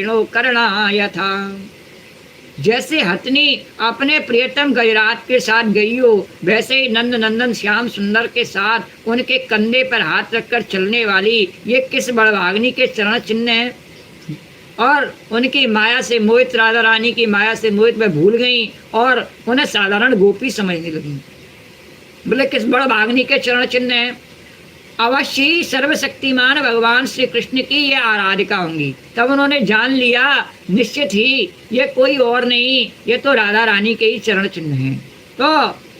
करणाय था। जैसे हथनी अपने प्रियतम गजराज के साथ गई हो, वैसे ही नंद नंदन श्याम सुंदर के साथ उनके कंधे पर हाथ रखकर चलने वाली ये किस बड़भाग्नि के चरण चिन्ह हैं। और उनकी माया से मोहित, राधा रानी की माया से मोहित वह भूल गई और उन्हें साधारण गोपी समझने लगी। बोले किस बड़भाग्नि के चरण चिन्ह हैं। अवश्य ही सर्वशक्तिमान भगवान श्री कृष्ण की ये आराधिका होंगी। तब उन्होंने जान लिया निश्चित ही ये कोई और नहीं, ये तो राधा रानी के ही चरण चिन्ह हैं। तो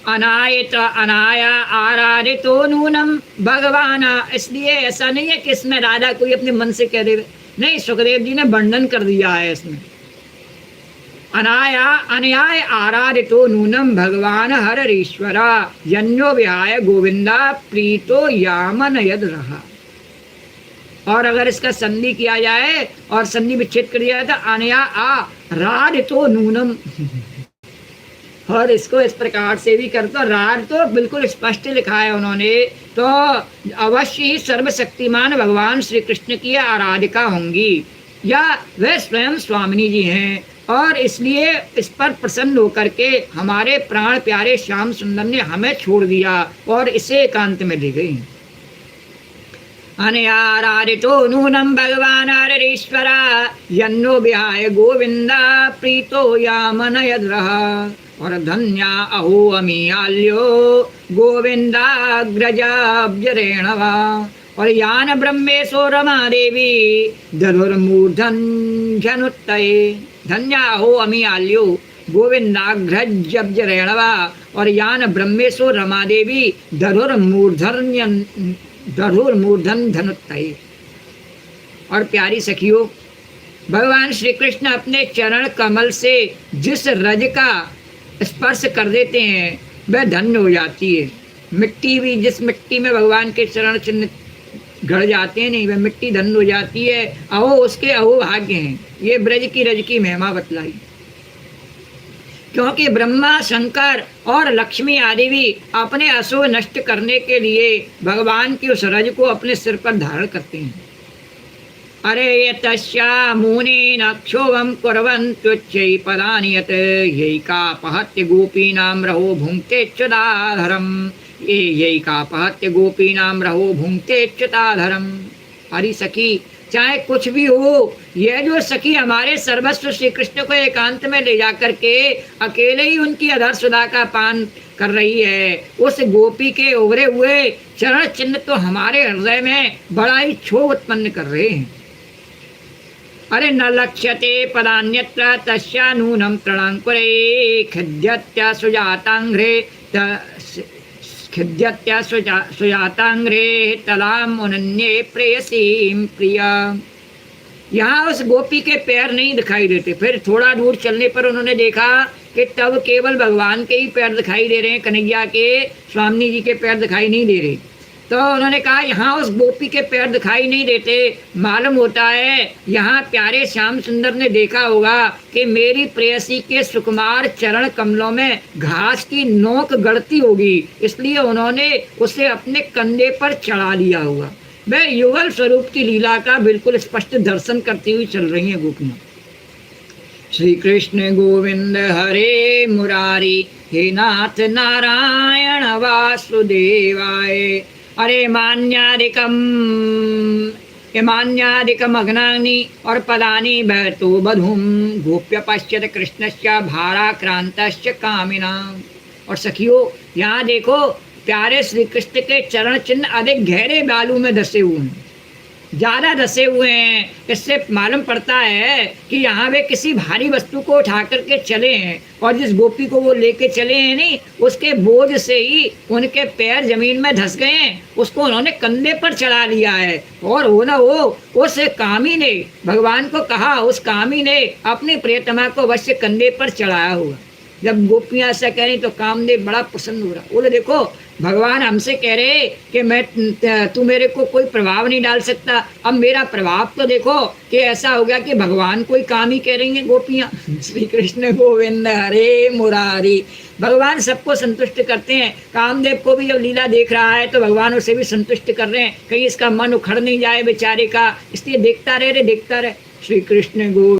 अनायत अनाया आराधितो नूनम भगवान, इसलिए ऐसा नहीं है कि इसमें राधा कोई अपने मन से कह दे, नहीं, सुखदेव जी ने वर्णन कर दिया है इसमें। अनाया अनयाय आराधितो नूनम भगवान हररीश्वरा यन्यो विहाय गोविंदा प्रीतो यामन यद रहा। और अगर इसका संधि किया जाए और संधि विच्छेद कर दिया जाए तो अनया आराधितो नूनम, और इसको इस प्रकार से भी कर तो राग तो बिल्कुल स्पष्ट लिखा है उन्होंने। तो अवश्य ही सर्वशक्तिमान भगवान श्री कृष्ण की आराधिका होंगी या वह स्वयं स्वामिनी जी हैं, और इसलिए इस पर प्रसन्न होकर के हमारे प्राण प्यारे श्याम सुंदर ने हमें छोड़ दिया और इसे एकांत में ले गई। अनयाराधितो नूनम भगवान हरीश्वरा यन्नो विहाय गोविंदा प्रीतो यामन यद्रहा। और धन्या अहो अमीयाल्यो गोविंदाग्रजाब्जरेणवा। और यान ब्रह्मेशो रमा देवी धनुर्मूर्धन झनुत्तये। धन्या अहो अमीयाल्यो गोविंदाग्रजब्जरेणवा। और यान ब्रह्मेशो रमा देवी धनुर्मूर्धन धनुत्तये। और प्यारी सखियों, भगवान श्री कृष्ण अपने चरण कमल से जिस रज का स्पर्श कर देते हैं वह धन्य हो जाती है। मिट्टी भी, जिस मिट्टी में भगवान के चरण चिन्ह गड़ जाते हैं, नहीं, वह मिट्टी धन्य हो जाती है। अहो उसके अहो भाग्य हैं। ये ब्रज की रज की महिमा बतलाई, क्योंकि ब्रह्मा शंकर और लक्ष्मी आदि भी अपने अशुभ नष्ट करने के लिए भगवान की उस रज को अपने सिर पर धारण करते हैं। अरे ये तस्या मुनि नक्षोभम कुर्वन्त्युच्चै पदानि यत् यैकापहत्य गोपीनां रहो भुङ्क्ते च्युताधरम्। ये यैकापहत्य गोपीनां रहो भुङ्क्ते च्युताधरम्। हरी सखी, चाहे कुछ भी हो, यह जो सखी हमारे सर्वस्व श्री कृष्ण को एकांत में ले जाकर के अकेले ही उनकी अधर सुधा का पान कर रही है, उस गोपी के उभरे हुए चरण चिन्ह तो हमारे हृदय में बड़ा ही क्षोभ उत्पन्न कर रहे हैं। अरे न लक्ष्यते पदान्यत्र तस्या नूनं तृणाङ्कुरे खिद्यत्या सुजातांग्रे तलाम उनन्ये प्रेयसीं प्रिया। यहाँ उस गोपी के पैर नहीं दिखाई देते। फिर थोड़ा दूर चलने पर उन्होंने देखा कि तब केवल भगवान के ही पैर दिखाई दे रहे हैं, कन्हैया के, स्वामी जी के पैर दिखाई नहीं दे रहे। तो उन्होंने कहा यहाँ उस गोपी के पैर दिखाई नहीं देते, मालूम होता है यहाँ प्यारे श्याम सुंदर ने देखा होगा कि मेरी प्रेयसी के सुकुमार चरण कमलों में घास की नोक गड़ती होगी, इसलिए उन्होंने उसे अपने कंधे पर चढ़ा लिया होगा। वह युगल स्वरूप की लीला का बिल्कुल स्पष्ट दर्शन करती हुई चल रही हैं गोपियाँ। श्री कृष्ण गोविंद हरे मुरारी हे नाथ नारायण वासुदेवाय। अरे मान्यादिकम अग्नानि और पदानि बहतो बधूम गोप्य पश्यत कृष्णस्य भाराक्रांतस्य कामिना। और सखियों, यहाँ देखो प्यारे श्री कृष्ण के चरण चिन्ह अधिक गहरे बालू में धसे हुए हैं, ज़्यादा धसे हुए हैं। इससे मालूम पड़ता है कि यहाँ वे किसी भारी वस्तु को उठा करके चले हैं, और जिस गोपी को वो लेके चले हैं नहीं, उसके बोझ से ही उनके पैर जमीन में धस गए हैं, उसको उन्होंने कंधे पर चढ़ा लिया है। और हो न हो उस कामी ने भगवान को कहा, उस कामी ने अपनी प्रियतमा को अवश्य कंधे पर चढ़ाया होगा। जब गोपियाँ ऐसा कह रही तो कामदेव बड़ा प्रसन्न हो रहा। बोले देखो भगवान हमसे कह रहे कि तू मेरे को कोई प्रभाव नहीं डाल सकता, अब मेरा प्रभाव तो देखो कि ऐसा हो गया कि भगवान कोई काम ही कह रही हैं गोपियाँ। श्री कृष्ण गोविंद हरे मुरारी। भगवान सबको संतुष्ट करते हैं। कामदेव को भी जब लीला देख रहा है तो भगवान उसे भी संतुष्ट कर रहे हैं, कहीं इसका मन उखड़ नहीं जाए बेचारे का, इसलिए देखता रहे। श्री कृष्ण गो